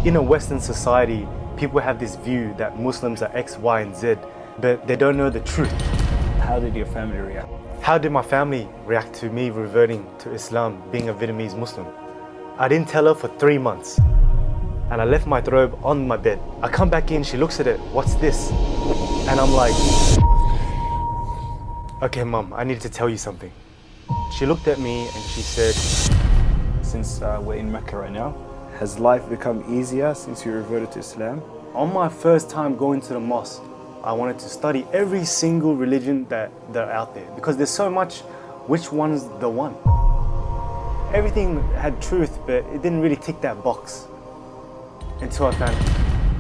In a Western society, people have this view that Muslims are X, Y, and Z, but they don't know the truth. How did your family react? How did my family react to me reverting to Islam, being a Vietnamese Muslim? I didn't tell her for 3 months. And I left my robe on my bed. I come back in, she looks at it, what's this? And I'm like, okay, Mom, I need to tell you something. She looked at me and she said, Since we're in Mecca right now, has life become easier since you reverted to Islam? on my first time going to the mosque, I wanted to study every single religion that are out there because there's so much, which one's the one? Everything had truth, but it didn't really tick that box until I found it.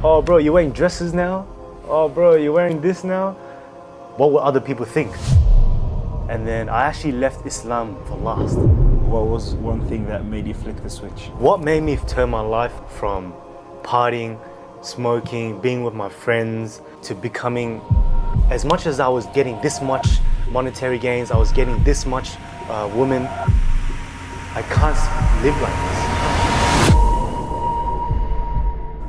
Oh bro, you're wearing dresses now? Oh bro, you're wearing this now? What will other people think? And then I actually left Islam for last. What was one thing that made you flick the switch? What made me turn my life from partying, smoking, being with my friends, to becoming, as much as I was getting this much monetary gains, I was getting this much women, I can't live like this.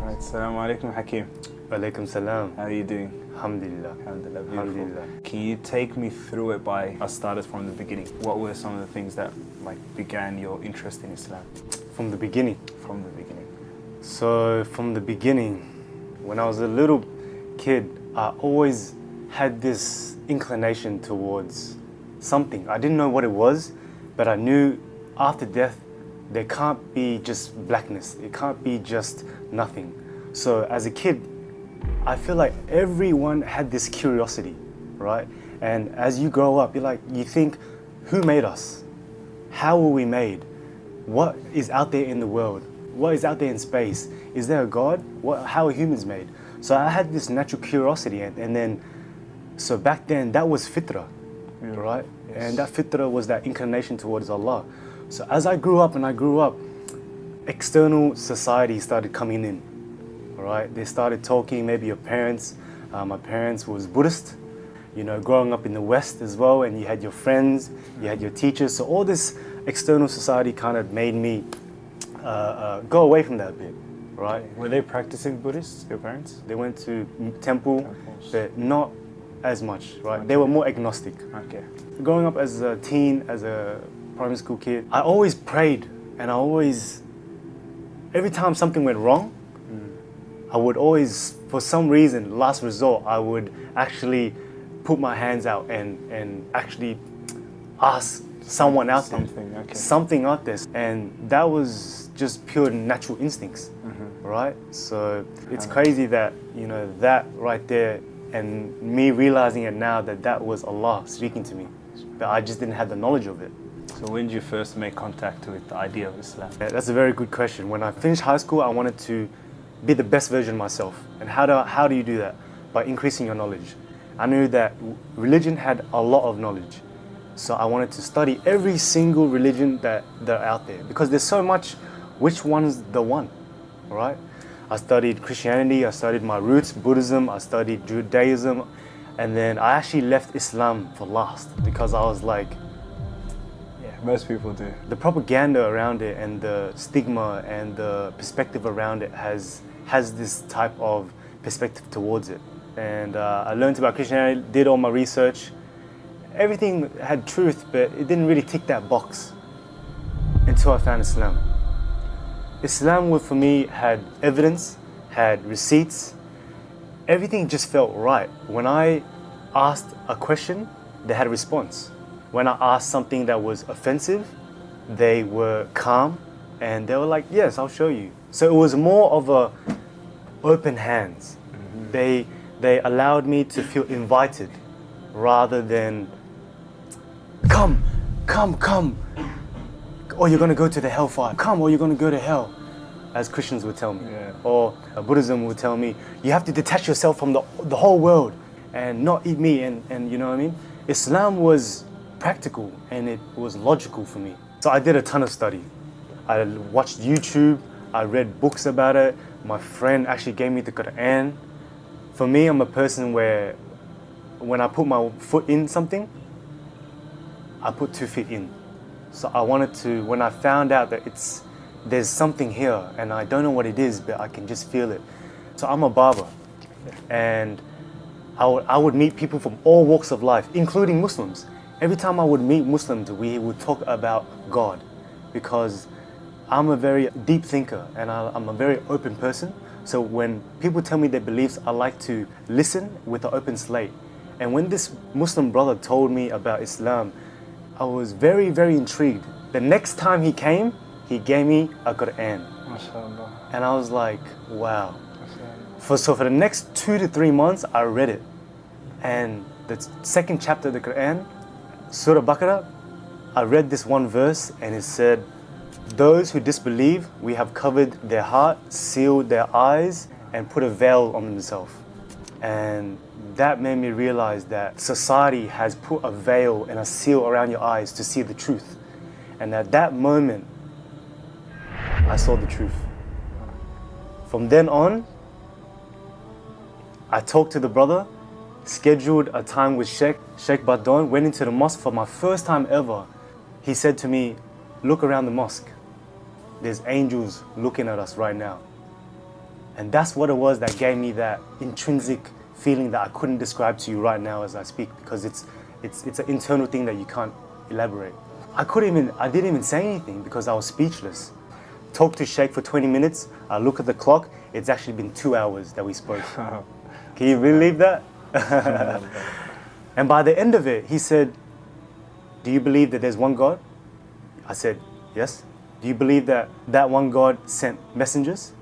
Alright, Assalamu alaikum, Hakeem. Walaikum salam. How are you doing? Alhamdulillah. Alhamdulillah, beautiful. Alhamdulillah. Can you take me through it by, I started from the beginning. What were some of the things that began your interest in Islam? From the beginning. From the beginning. So from the beginning, when I was a little kid, I always had this inclination towards something. I didn't know what it was, but I knew after death, there can't be just blackness. It can't be just nothing. So as a kid, I feel like everyone had this curiosity, right? And as you grow up, you think, who made us? How were we made? What is out there in the world? What is out there in space? Is there a God? How are humans made? So I had this natural curiosity, and then, so back then that was fitrah, right? Yes. And that fitrah was that inclination towards Allah. So as I grew up, external society started coming in, right? They started talking, maybe your parents. My parents was Buddhist, growing up in the West as well, and you had your friends, you had your teachers. So all this external society kind of made me go away from that a bit, right? Were they practicing Buddhists, your parents? They went to temple, Temples. but not as much, right? They were more agnostic. Okay. Growing up as a teen, as a primary school kid, I always prayed, and every time something went wrong, I would always, for some reason, last resort, I would actually put my hands out and actually ask someone out there. Something, okay. Something out there. And that was just pure natural instincts, right? So it's crazy that, that right there, and me realizing it now that was Allah speaking to me. But I just didn't have the knowledge of it. So when did you first make contact with the idea of Islam? Yeah, that's a very good question. When I finished high school, I wanted to be the best version of myself. And how do you do that? By increasing your knowledge. I knew that religion had a lot of knowledge. So I wanted to study every single religion that are out there because there's so much, which one's the one, right? I studied Christianity, I studied my roots, Buddhism, I studied Judaism, and then I actually left Islam for last because I was like, Yeah, most people do. the propaganda around it and the stigma and the perspective around it has this type of perspective towards it. And I learned about Christianity, did all my research. Everything had truth, but it didn't really tick that box until I found Islam. Islam, for me, had evidence, had receipts. Everything just felt right. When I asked a question, they had a response. When I asked something that was offensive, they were calm and they were like, yes, I'll show you. So it was more of a open hands. They allowed me to feel invited rather than come, or you're gonna go to the hellfire. Come, or you're gonna go to hell, as Christians would tell me. Yeah. Or Buddhism would tell me, you have to detach yourself from the whole world and not eat meat, and you know what I mean? Islam was practical and it was logical for me. So I did a ton of study. I watched YouTube, I read books about it. My friend actually gave me the Quran. For me, I'm a person where when I put my foot in something, I put 2 feet in. So I wanted to, when I found out that there's something here and I don't know what it is, but I can just feel it. So I'm a barber, and I would meet people from all walks of life, including Muslims. Every time I would meet Muslims, we would talk about God, because I'm a very deep thinker and I'm a very open person. So when people tell me their beliefs, I like to listen with an open slate. And when this Muslim brother told me about Islam, I was very, very intrigued. The next time he came, he gave me a Quran. MashaAllah. And I was like, wow. MashaAllah. So for the next 2 to 3 months, I read it. And the second chapter of the Quran, Surah Baqarah, I read this one verse and it said, those who disbelieve, we have covered their heart, sealed their eyes, and put a veil on themselves. And that made me realize that society has put a veil and a seal around your eyes to see the truth. And at that moment, I saw the truth. From then on, I talked to the brother, scheduled a time with Sheikh Badon, went into the mosque for my first time ever. He said to me, look around the mosque. There's angels looking at us right now. And that's what it was that gave me that intrinsic feeling that I couldn't describe to you right now as I speak, because it's an internal thing that you can't elaborate. I didn't even say anything because I was speechless. Talked to Sheikh for 20 minutes, I look at the clock, it's actually been 2 hours that we spoke. Can you believe that? And by the end of it, he said, do you believe that there's one God? I said, yes. Do you believe that that one God sent messengers?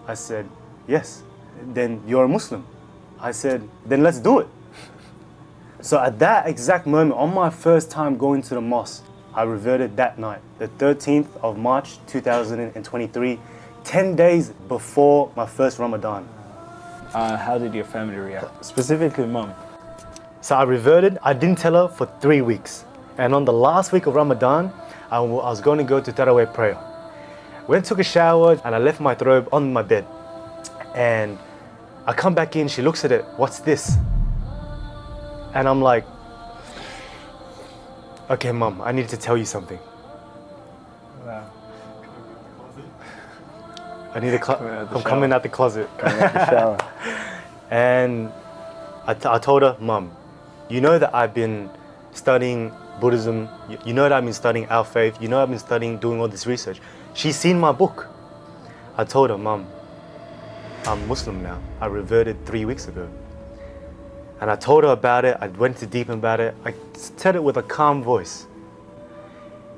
I said, yes. Then you're a Muslim. I said, then let's do it. So at that exact moment, on my first time going to the mosque, I reverted that night, the 13th of March 2023, 10 days before my first Ramadan. How did your family react? Specifically, mom. So I reverted. I didn't tell her for 3 weeks. And on the last week of Ramadan, I was going to go to Taraweeh prayer. Went, took a shower, and I left my robe on my bed. And I come back in, she looks at it, what's this? And I'm like, okay, Mom, I need to tell you something. Wow. I'm coming out the closet. Coming out the shower. And I told her, Mom, you know that I've been studying Buddhism, you know that I've been studying our faith, you know I've been studying, doing all this research. She's seen my book. I told her, Mom, I'm Muslim now. I reverted 3 weeks ago. And I told her about it, I went too deep about it. I said it with a calm voice.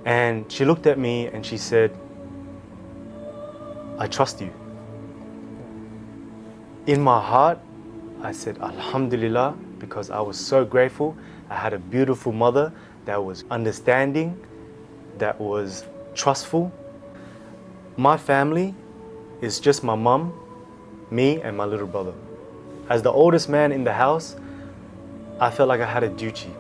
And she looked at me and she said, I trust you. In my heart, I said, Alhamdulillah, because I was so grateful. I had a beautiful mother that was understanding, that was trustful. My family is just my mom, me, and my little brother. As the oldest man in the house, I felt like I had a duty.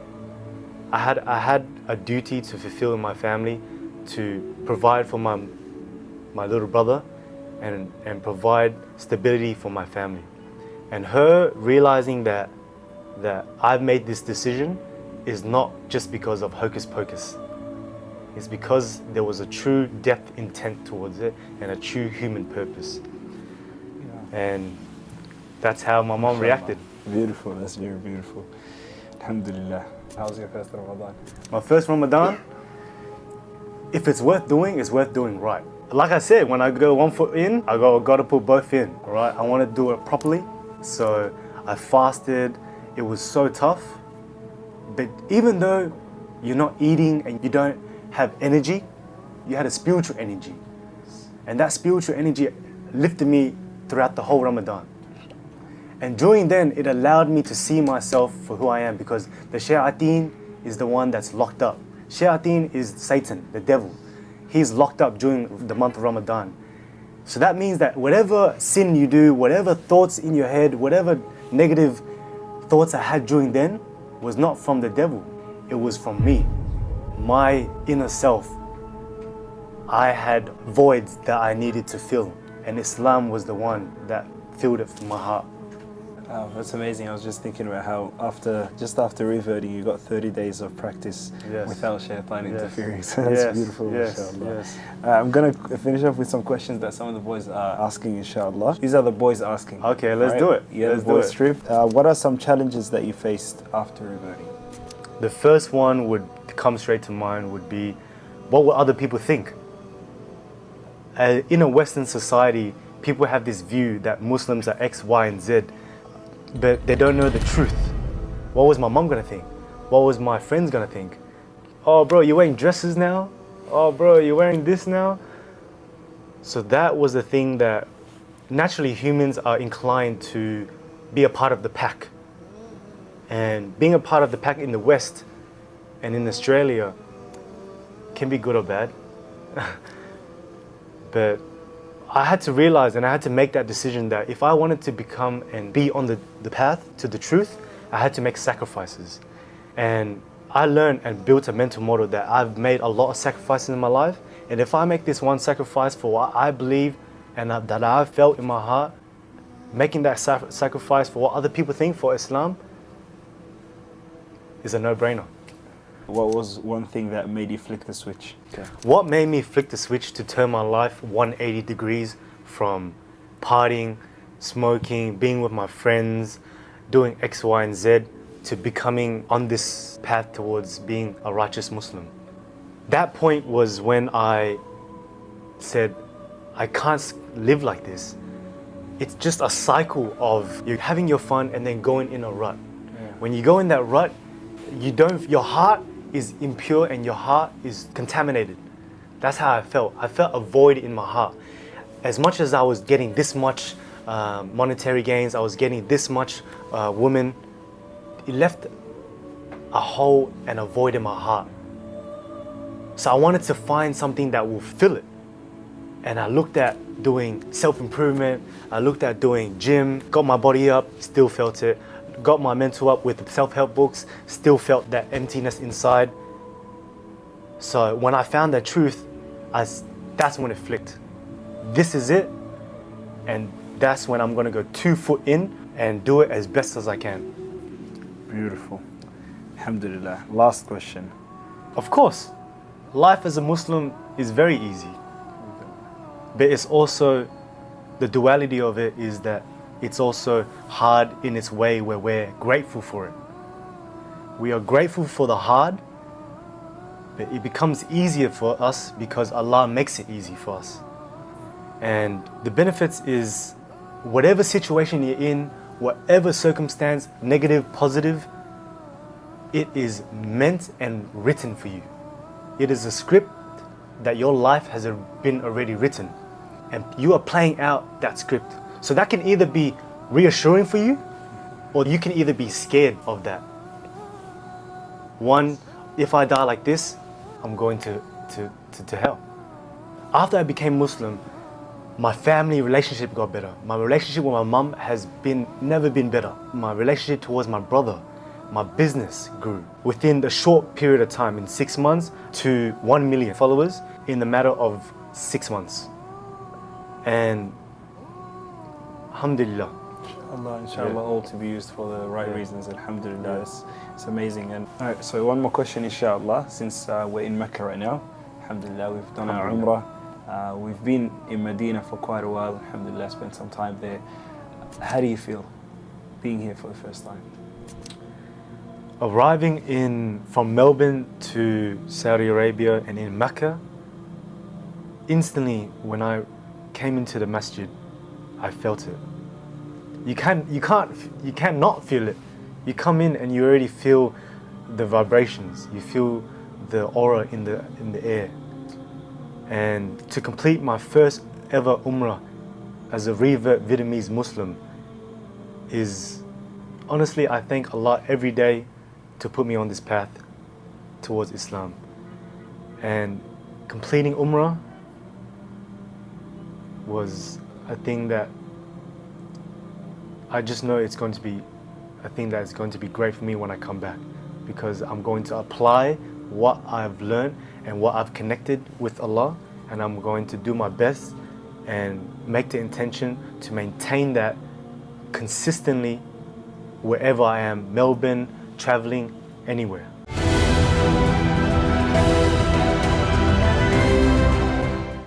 I had a duty to fulfill in my family, to provide for my little brother and provide stability for my family. And her realizing that I've made this decision is not just because of hocus pocus. It's because there was a true depth intent towards it and a true human purpose. Yeah. And that's how my mom reacted. Beautiful, that's very beautiful. Alhamdulillah. How was your first Ramadan? My first Ramadan, if it's worth doing, it's worth doing right. Like I said, when I go 1 foot in, I gotta put both in, right? I wanna do it properly. So I fasted, it was so tough. But even though you're not eating and you don't have energy, you had a spiritual energy. And that spiritual energy lifted me throughout the whole Ramadan. And during then, it allowed me to see myself for who I am, because the shayateen is the one that's locked up. Shayateen is Satan, the devil. He's locked up during the month of Ramadan. So that means that whatever sin you do, whatever thoughts in your head, whatever negative thoughts I had during then was not from the devil. It was from me, my inner self. I had voids that I needed to fill, and Islam was the one that filled it from my heart. Oh, that's amazing. I was just thinking about how just after reverting, you got 30 days of practice without shaitan interfering. So that's beautiful, inshallah. Yes. I'm going to finish off with some questions that some of the boys are asking, inshallah. These are the boys asking. Okay, let's do it. Yeah, let's the boys trip. What are some challenges that you faced after reverting? The first one would come straight to mind would be, what will other people think? In a Western society, people have this view that Muslims are X, Y, and Z, but they don't know the truth. What was my mom gonna think? What was my friends gonna think? Oh bro, you're wearing dresses now? Oh bro, you're wearing this now? So that was the thing that naturally humans are inclined to be a part of the pack. And being a part of the pack in the West and in Australia can be good or bad. But I had to realize and I had to make that decision that if I wanted to become and be on the path to the truth, I had to make sacrifices. And I learned and built a mental model that I've made a lot of sacrifices in my life. And if I make this one sacrifice for what I believe and that I've felt in my heart, making that sacrifice for what other people think for Islam is a no-brainer. What was one thing that made you flick the switch? Okay. What made me flick the switch to turn my life 180 degrees from partying, smoking, being with my friends, doing X, Y, and Z, to becoming on this path towards being a righteous Muslim? That point was when I said, I can't live like this. It's just a cycle of you having your fun and then going in a rut. Yeah. When you go in that rut, your heart is impure and your heart is contaminated. That's how I felt. I felt a void in my heart. As much as I was getting this much monetary gains, I was getting this much women, it left a hole and a void in my heart. So I wanted to find something that will fill it. And I looked at doing self-improvement, I looked at doing gym, got my body up, still felt it. Got my mental up with self-help books, still felt that emptiness inside. So when I found that truth, that's when it flicked. This is it, and that's when I'm gonna go 2 foot in and do it as best as I can. Beautiful. Alhamdulillah. Last question. Of course, life as a Muslim is very easy. But it's also, the duality of it is that it's also hard in its way where we're grateful for it. We are grateful for the hard, but it becomes easier for us because Allah makes it easy for us. And the benefits is whatever situation you're in, whatever circumstance, negative, positive, it is meant and written for you. It is a script that your life has been already written, and you are playing out that script. So that can either be reassuring for you, or you can either be scared of that. One, if I die like this, I'm going to hell. After I became Muslim, my family relationship got better. My relationship with my mum has never been better. My relationship towards my brother, my business grew. Within a short period of time, in 6 months, to 1 million followers in the matter of 6 months. And alhamdulillah. Inshallah, all to be used for the right reasons. Alhamdulillah, it's amazing. And all right, so one more question, inshallah, since we're in Mecca right now. Alhamdulillah, we've done our Umrah. We've been in Medina for quite a while. Alhamdulillah, spent some time there. How do you feel being here for the first time? Arriving from Melbourne to Saudi Arabia and in Mecca, instantly when I came into the masjid, I felt it. You can't not feel it. You come in and you already feel the vibrations. You feel the aura in the air. And to complete my first ever Umrah as a Revert Vietnamese Muslim is, honestly, I thank Allah every day to put me on this path towards Islam. And completing Umrah was a thing that I just know it's going to be a thing that is going to be great for me when I come back, because I'm going to apply what I've learned and what I've connected with Allah, and I'm going to do my best and make the intention to maintain that consistently wherever I am, Melbourne, traveling, anywhere.